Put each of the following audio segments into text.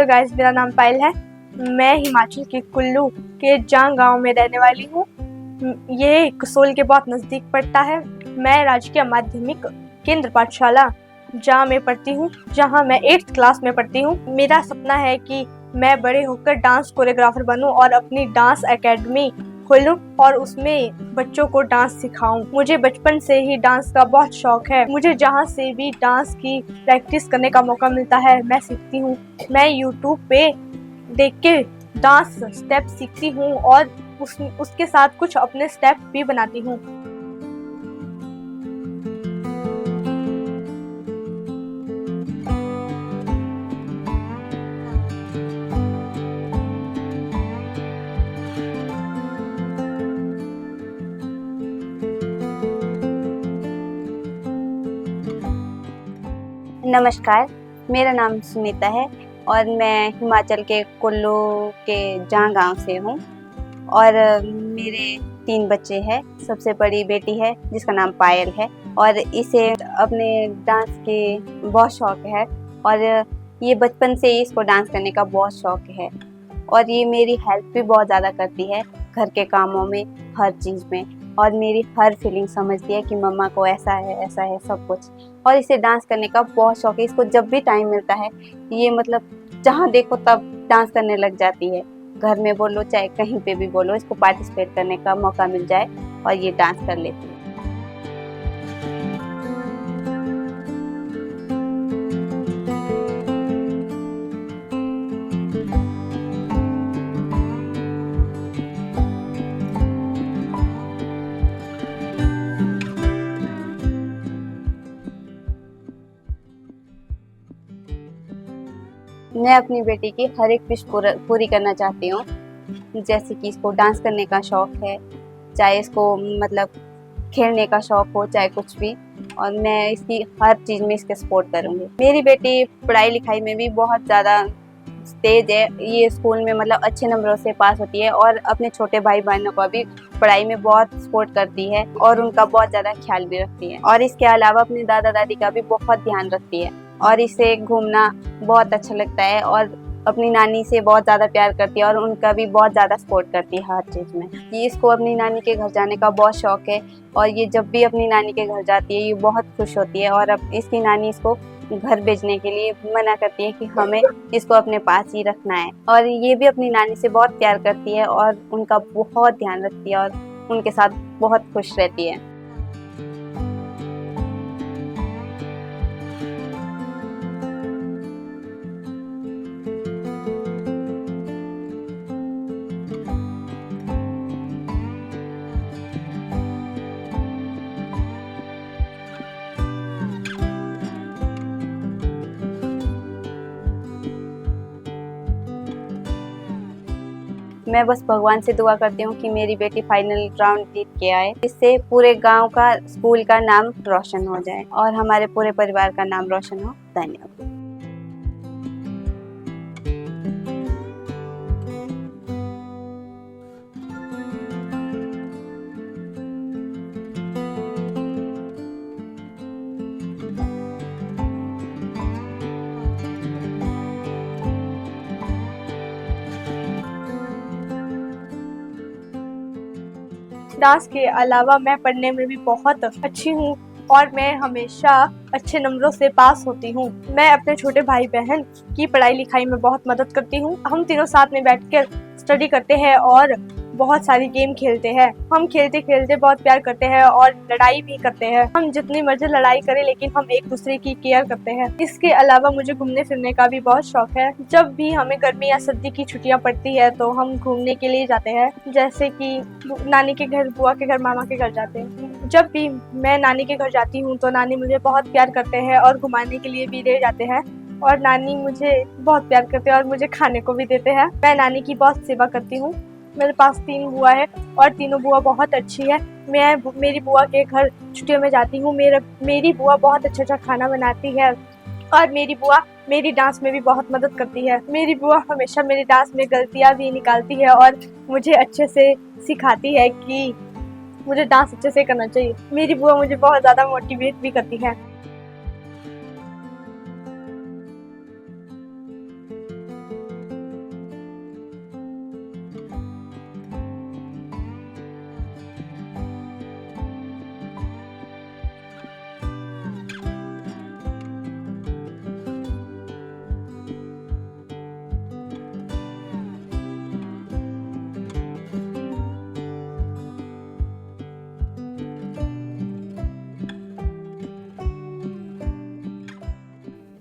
Guys, मेरा नाम पायल है। मैं हिमाचल के कुल्लू के जांग गांव में रहने वाली हूँ। ये कसोल के बहुत नज़दीक पड़ता है। मैं राजकीय माध्यमिक केंद्र पाठशाला जहाँ में पढ़ती हूँ, जहाँ मैं 8th क्लास में पढ़ती हूँ। मेरा सपना है कि मैं बड़े होकर डांस कोरियोग्राफर बनूं और अपनी डांस एकेडमी खोलूं और उसमें बच्चों को डांस सिखाऊं। मुझे बचपन से ही डांस का बहुत शौक है। मुझे जहाँ से भी डांस की प्रैक्टिस करने का मौका मिलता है मैं सीखती हूँ। मैं यूट्यूब पे देख के डांस स्टेप सीखती हूँ और उसके साथ कुछ अपने स्टेप भी बनाती हूँ। नमस्कार, मेरा नाम सुनीता है और मैं हिमाचल के कुल्लू के जांग गांव से हूँ और मेरे 3 बच्चे हैं। सबसे बड़ी बेटी है जिसका नाम पायल है और इसे अपने डांस के बहुत शौक है और ये बचपन से ही इसको डांस करने का बहुत शौक है और ये मेरी हेल्प भी बहुत ज़्यादा करती है घर के कामों में, हर चीज़ में, और मेरी हर फीलिंग समझती है कि मम्मा को ऐसा है सब कुछ। और इसे डांस करने का बहुत शौक है। इसको जब भी टाइम मिलता है ये मतलब जहाँ देखो तब डांस करने लग जाती है। घर में बोलो चाहे कहीं पे भी बोलो, इसको पार्टिसिपेट करने का मौका मिल जाए और ये डांस कर लेती है। मैं अपनी बेटी की हर एक विश पूरी करना चाहती हूँ। जैसे कि इसको डांस करने का शौक है, चाहे इसको मतलब खेलने का शौक हो, चाहे कुछ भी, और मैं इसकी हर चीज़ में इसके सपोर्ट करूँगी। मेरी बेटी पढ़ाई लिखाई में भी बहुत ज़्यादा तेज है। ये स्कूल में मतलब अच्छे नंबरों से पास होती है और अपने छोटे भाई बहनों को भी पढ़ाई में बहुत सपोर्ट करती है और उनका बहुत ज़्यादा ख्याल भी रखती है और इसके अलावा अपने दादा दादी का भी बहुत ध्यान रखती है और इसे घूमना बहुत अच्छा लगता है और अपनी नानी से बहुत ज़्यादा प्यार करती है और उनका भी बहुत ज़्यादा सपोर्ट करती है हर चीज़ में। ये इसको अपनी नानी के घर जाने का बहुत शौक है और ये जब भी अपनी नानी के घर जाती है ये बहुत खुश होती है और अब इसकी नानी इसको घर भेजने के लिए मना करती है कि हमें इसको अपने पास ही रखना है और ये भी अपनी नानी से बहुत प्यार करती है और उनका बहुत ध्यान रखती है और उनके साथ बहुत खुश रहती है। मैं बस भगवान से दुआ करती हूँ कि मेरी बेटी फाइनल राउंड जीत के आए, इससे पूरे गांव का, स्कूल का नाम रोशन हो जाए और हमारे पूरे परिवार का नाम रोशन हो। धन्यवाद। डांस के अलावा मैं पढ़ने में भी बहुत अच्छी हूँ और मैं हमेशा अच्छे नंबरों से पास होती हूँ। मैं अपने छोटे भाई बहन की पढ़ाई लिखाई में बहुत मदद करती हूँ। हम तीनों साथ में बैठकर स्टडी करते हैं और बहुत सारी गेम खेलते हैं। हम खेलते खेलते बहुत प्यार करते हैं और लड़ाई भी करते हैं। हम जितनी मर्जी लड़ाई करें लेकिन हम एक दूसरे की केयर करते हैं। इसके अलावा मुझे घूमने फिरने का भी बहुत शौक है। जब भी हमें गर्मी या सर्दी की छुट्टियां पड़ती है तो हम घूमने के लिए जाते हैं, जैसे कि नानी के घर, बुआ के घर, मामा के घर जाते हैं। जब भी मैं नानी के घर जाती हूँ तो नानी मुझे बहुत प्यार करते हैं और घुमाने के लिए भी ले जाते हैं और नानी मुझे बहुत प्यार करते हैं और मुझे खाने को भी देते हैं। मैं नानी की बहुत सेवा करती हूँ। मेरे पास 3 बुआ है और तीनों बुआ बहुत अच्छी है। मैं मेरी बुआ के घर छुट्टियों में जाती हूँ। मेरी बुआ बहुत अच्छा खाना बनाती है और मेरी बुआ मेरी डांस में भी बहुत मदद करती है। मेरी बुआ हमेशा मेरी डांस में गलतियाँ भी निकालती है और मुझे अच्छे से सिखाती है कि मुझे डांस अच्छे से करना चाहिए। मेरी बुआ मुझे बहुत ज़्यादा मोटिवेट भी करती है।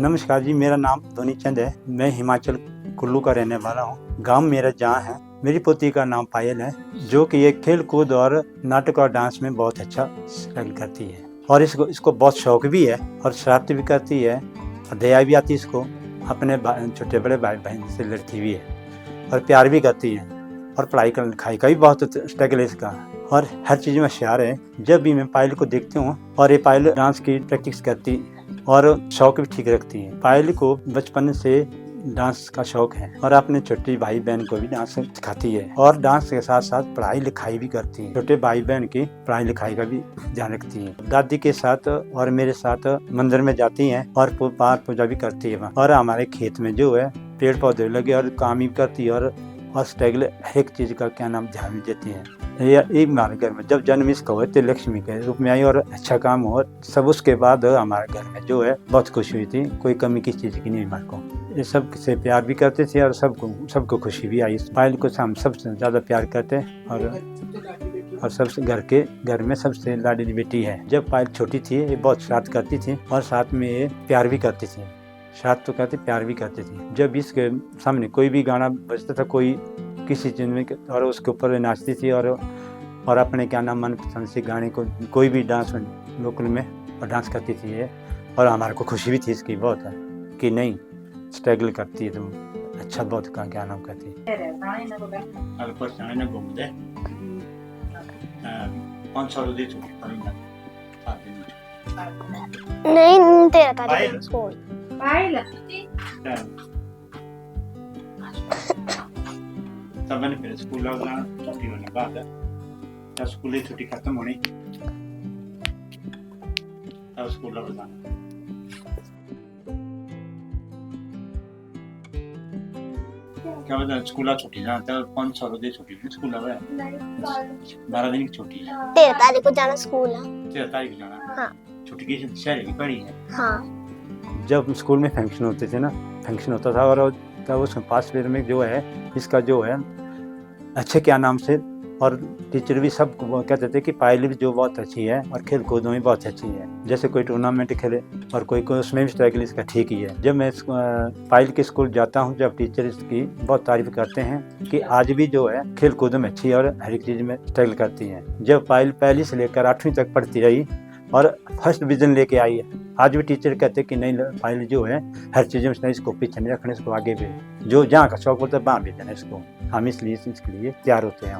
नमस्कार जी, मेरा नाम धोनी चंद है। मैं हिमाचल कुल्लू का रहने वाला हूँ। गांव मेरा जहाँ है। मेरी पोती का नाम पायल है, जो कि ये खेल कूद और नाटक और डांस में बहुत अच्छा स्टाइल करती है और इसको बहुत शौक भी है और शरारती भी करती है और दया भी आती है इसको। अपने छोटे बड़े भाई बहन से लड़ती भी है और प्यार भी करती है और पढ़ाई लिखाई का भी बहुत स्ट्रगल है इसका और हर चीज़ में होशियार है। जब भी मैं पायल को देखती हूँ और ये पायल डांस की प्रैक्टिस करती और शौक भी ठीक रखती है। पायल को बचपन से डांस का शौक है और अपने छोटे भाई बहन को भी डांस सिखाती है और डांस के साथ साथ पढ़ाई लिखाई भी करती है। छोटे भाई बहन की पढ़ाई लिखाई का भी ध्यान रखती है। दादी के साथ और मेरे साथ मंदिर में जाती है और पाठ पूजा भी करती है और हमारे खेत में जो है पेड़ पौधे लगे और काम भी करती है और स्ट्रगल हर एक चीज का क्या नाम ध्यान भी देती है। ये हमारे घर में जब जन्म इसका हुआ तो लक्ष्मी के रूप में आई और अच्छा काम हो सब। उसके बाद हमारे घर में जो है बहुत खुशी हुई थी। कोई कमी किस चीज़ की नहीं हमारे को। ये सब से प्यार भी करते थे और सबको खुशी भी आई। पायल को हम सबसे ज़्यादा प्यार करते हैं और सबसे घर में सबसे लाडली बेटी है। जब पायल छोटी थी ये बहुत शरारत करती थी और साथ में ये प्यार भी करती थी। शरारत तो करती, प्यार भी करती थी। जब इसके सामने कोई भी गाना बजता था, कोई किसी चीज़ में, और उसके ऊपर नाचती थी और अपने क्या नाम मनपसंद से गाने को कोई भी डांस लोकल में और डांस करती थी ये। और हमारे को खुशी भी थी इसकी बहुत है कि नहीं स्ट्रगल करती है तुम अच्छा बहुत का क्या नाम करती है। नहीं 13 तारीख स्कूल तब मैंने फिर स्कूल लगना छुट्टी होने के बाद तब स्कूल की छुट्टी खत्म होनी तब स्कूल लगना क्या बता स्कूल छुट्टी ना तब 5 साल की छुट्टी स्कूल लगा 12 दिन की छुट्टी है। 13 तारीख को जाना स्कूल है। 13 तारीख को जाना। हाँ। छुट्टी की शहर की पड़ी है। हाँ। जब स्कूल में फंक्शन होते थे ना, फंक्शन होता था और तब उसमें पास में जो है इसका जो है अच्छे क्या नाम से और टीचर भी सब कहते थे कि पायल भी जो बहुत अच्छी है और खेल कूद में बहुत अच्छी है। जैसे कोई टूर्नामेंट खेले और कोई उसमें भी स्ट्रगल इसका ठीक ही है। जब मैं पायल के स्कूल जाता हूँ जब टीचर इसकी बहुत तारीफ करते हैं कि आज भी जो है खेल कूद में अच्छी है और हर एक चीज़ में स्ट्रगल करती है। जब पायल पहली से लेकर 8वीं तक पढ़ती रही और फर्स्ट डिवीजन लेके आई है, आज भी टीचर कहते हैं कि नहीं पायल जो है हर चीज़ में इसको पीछे नहीं रखने, इसको आगे भी जो जहाँ का शौक होता है वहाँ भेजना इसको। हम इसलिए इसके लिए तैयार होते हैं।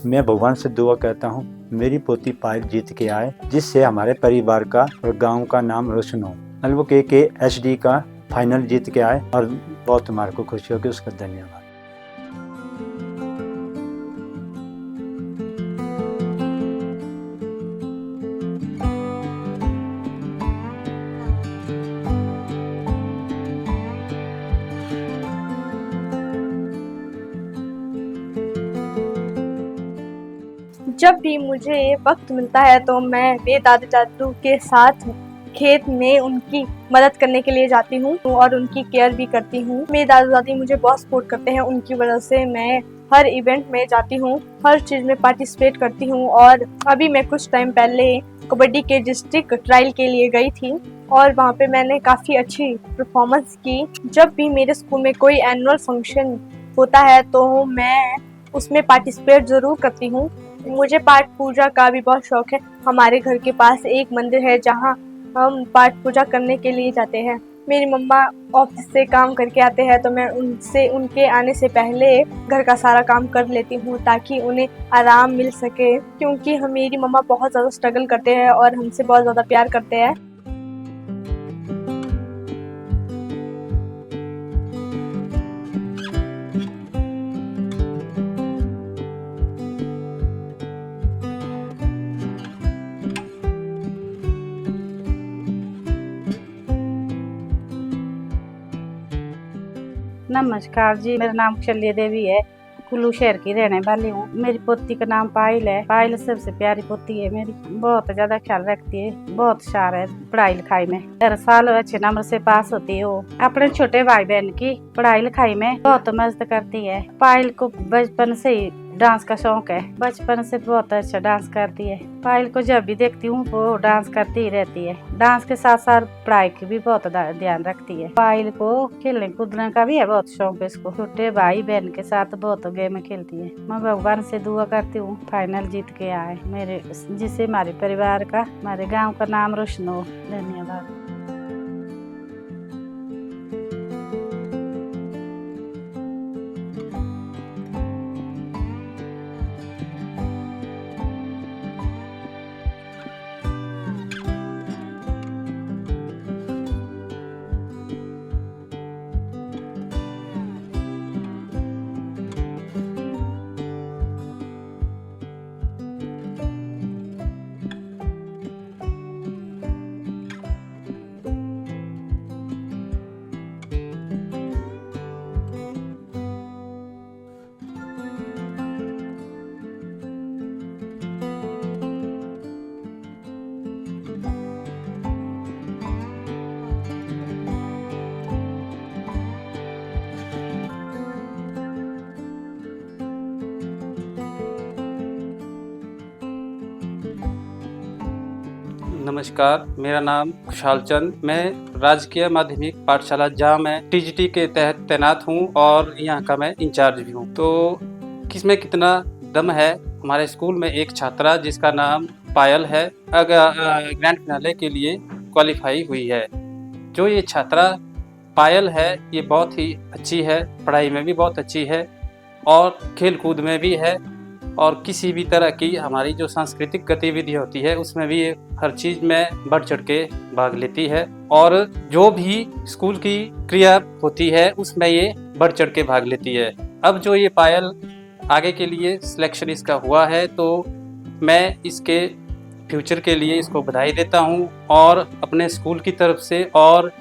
मैं भगवान से दुआ करता हूँ मेरी पोती पायल जीत के आए, जिससे हमारे परिवार का और गांव का नाम रोशन हो। अलवो के HD का फाइनल जीत के आए और बहुत हमारे को खुशी होगी, उसका धन्यवाद। जब भी मुझे वक्त मिलता है तो मैं मेरे दादा दादू के साथ खेत में उनकी मदद करने के लिए जाती हूँ और उनकी केयर भी करती हूँ। मेरे दादा दादी मुझे बहुत सपोर्ट करते हैं, उनकी वजह से मैं हर इवेंट में जाती हूँ, हर चीज़ में पार्टिसिपेट करती हूँ। और अभी मैं कुछ टाइम पहले कबड्डी के डिस्ट्रिक्ट ट्रायल के लिए गई थी और वहाँ पे मैंने काफ़ी अच्छी परफॉर्मेंस की। जब भी मेरे स्कूल में कोई एनुअल फंक्शन होता है तो मैं उसमें पार्टिसिपेट ज़रूर करती हूँ। मुझे पाठ पूजा का भी बहुत शौक है। हमारे घर के पास एक मंदिर है जहाँ हम पाठ पूजा करने के लिए जाते हैं। मेरी मम्मा ऑफिस से काम करके आते हैं तो मैं उनके आने से पहले घर का सारा काम कर लेती हूँ ताकि उन्हें आराम मिल सके, क्योंकि मेरी मम्मा बहुत ज़्यादा स्ट्रगल करते हैं और हमसे बहुत ज़्यादा प्यार करते हैं। नमस्कार जी, मेरा नाम शल्य देवी है कुल्लू शहर की रहने वाली हूँ। मेरी पोती का नाम पायल है। पायल सबसे प्यारी पोती है मेरी, बहुत ज्यादा ख्याल रखती है, बहुत होशियार है पढ़ाई लिखाई में, हर साल अच्छे नंबर से पास होती है। वो अपने छोटे भाई बहन की पढ़ाई लिखाई में बहुत मदद करती है। पायल को बचपन से ही डांस का शौक है, बचपन से बहुत अच्छा डांस करती है। पायल को जब भी देखती हूँ वो डांस करती ही रहती है। डांस के साथ साथ पढ़ाई की भी बहुत ध्यान रखती है। पायल को खेलने कूदने का भी है बहुत शौक है इसको। छोटे भाई बहन के साथ बहुत गेम खेलती है। मैं भगवान से दुआ करती हूँ फाइनल जीत के आए मेरे, जिससे हमारे परिवार का, हमारे गाँव का नाम रोशन हो। धन्यवाद। नमस्कार, मेरा नाम खुशहाल चंद। मैं राजकीय माध्यमिक पाठशाला जाम में टीजीटी के तहत तैनात हूं और यहाँ का मैं इंचार्ज भी हूं। तो किसमें कितना दम है, हमारे स्कूल में एक छात्रा जिसका नाम पायल है ग्रैंड फिनाले के लिए क्वालिफाई हुई है। जो ये छात्रा पायल है ये बहुत ही अच्छी है, पढ़ाई में भी बहुत अच्छी है और खेल कूद में भी है और किसी भी तरह की हमारी जो सांस्कृतिक गतिविधि होती है उसमें भी ये हर चीज़ में बढ़ चढ़ के भाग लेती है और जो भी स्कूल की क्रिया होती है उसमें ये बढ़ चढ़ के भाग लेती है। अब जो ये पायल आगे के लिए सिलेक्शन इसका हुआ है तो मैं इसके फ्यूचर के लिए इसको बधाई देता हूँ और अपने स्कूल की तरफ से और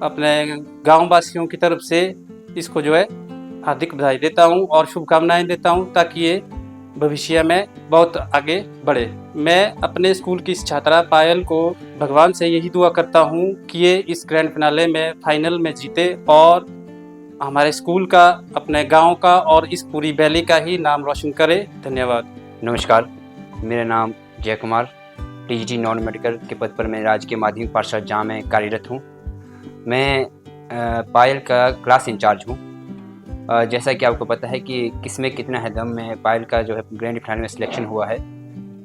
अपने गाँव वासियों की तरफ से इसको जो है हार्दिक बधाई देता हूँ और शुभकामनाएं देता हूँ ताकि ये भविष्य में बहुत आगे बढ़े। मैं अपने स्कूल की इस छात्रा पायल को भगवान से यही दुआ करता हूँ कि ये इस ग्रैंड फिनाले में फाइनल में जीते और हमारे स्कूल का, अपने गांव का और इस पूरी वैली का ही नाम रोशन करे। धन्यवाद। नमस्कार, मेरा नाम जय कुमार, टीजीटी नॉन मेडिकल के पद पर मैं राजकीय माध्यमिक पाठशाला जाम में कार्यरत हूँ। मैं पायल का क्लास इंचार्ज हूँ। जैसा कि आपको पता है कि किसमें कितना है दम में पायल का जो है ग्रैंड फिनाले में सिलेक्शन हुआ है।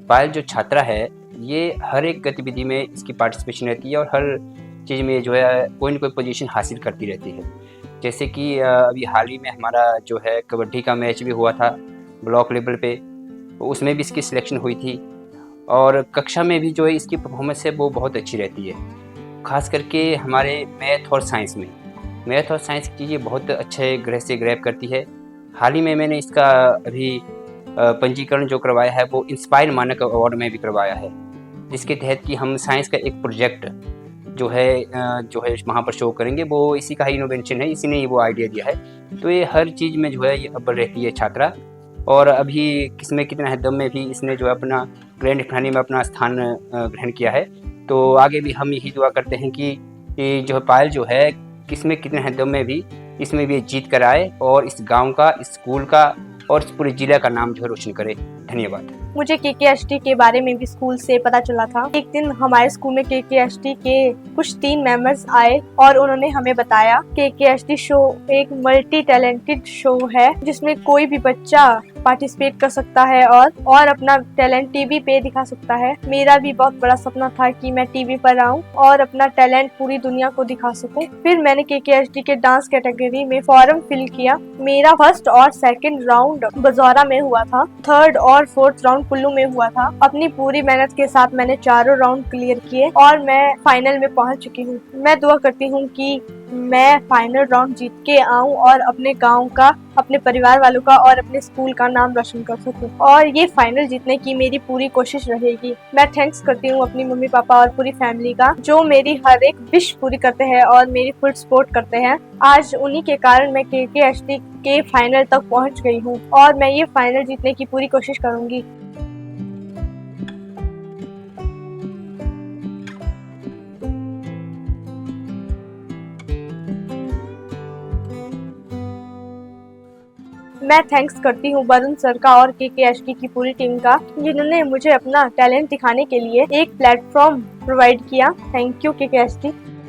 पायल जो छात्रा है ये हर एक गतिविधि में इसकी पार्टिसिपेशन रहती है और हर चीज़ में जो है कोई ना कोई पोजीशन हासिल करती रहती है। जैसे कि अभी हाल ही में हमारा जो है कबड्डी का मैच भी हुआ था ब्लॉक लेवल पे, उसमें भी इसकी सिलेक्शन हुई थी और कक्षा में भी जो है इसकी परफॉर्मेंस है वो बहुत अच्छी रहती है। खास करके हमारे मैथ और साइंस में, मैथ और साइंस की चीज़ें बहुत अच्छे ग्रह से ग्रैब करती है। हाल ही में मैंने इसका अभी पंजीकरण जो करवाया है वो इंस्पायर मानक अवार्ड में भी करवाया है, जिसके तहत कि हम साइंस का एक प्रोजेक्ट जो है वहाँ पर शो करेंगे। वो इसी का ही इनोवेशन है, इसी ने ही वो आइडिया दिया है। तो ये हर चीज़ में जो है ये अव्वल रहती है छात्रा और अभी किसमें कितना है दम में भी इसने जो है अपना ग्रैंड फिनाले में अपना स्थान ग्रहण किया है। तो आगे भी हम यही दुआ करते हैं कि जो पायल जो है किसमें कितने हैं दम में भी इसमें भी जीत कर आए और इस गांव का, इस स्कूल का और इस पूरे जिला का नाम जो है रोशन करे। धन्यवाद। मुझे KKST के बारे में भी स्कूल से पता चला था। एक दिन हमारे स्कूल में KKST के कुछ 3 मेंबर्स आए और उन्होंने हमें बताया KKST शो एक मल्टी टैलेंटेड शो है जिसमें कोई भी बच्चा पार्टिसिपेट कर सकता है और अपना टैलेंट टीवी पे दिखा सकता है। मेरा भी बहुत बड़ा सपना था कि मैं टीवी पर आऊं और अपना टैलेंट पूरी दुनिया को दिखा सकूं। फिर मैंने KKST के डांस कैटेगरी में फॉर्म फिल किया। मेरा फर्स्ट और सेकंड राउंड बजौरा में हुआ था, थर्ड और फोर्थ राउंड कुल्लू में हुआ था। अपनी पूरी मेहनत के साथ मैंने चारों राउंड क्लियर किए और मैं फाइनल में पहुंच चुकी हूं। मैं दुआ करती हूं कि मैं फाइनल राउंड जीत के आऊं और अपने गांव का, अपने परिवार वालों का और अपने स्कूल का नाम रोशन कर सकूं। और ये फाइनल जीतने की मेरी पूरी कोशिश रहेगी। मैं थैंक्स करती हूँ अपनी मम्मी पापा और पूरी फैमिली का, जो मेरी हर एक विश पूरी करते हैं और मेरी फुल सपोर्ट करते हैं। आज उन्हीं के कारण मैं KKHT के फाइनल तक पहुँच गई हूँ और मैं ये फाइनल जीतने की पूरी कोशिश करूँगी। मैं थैंक्स करती हूँ वरुण सर का और KKHT की पूरी टीम का, जिन्होंने मुझे अपना टैलेंट दिखाने के लिए एक प्लेटफॉर्म प्रोवाइड किया। Thank you KKHT।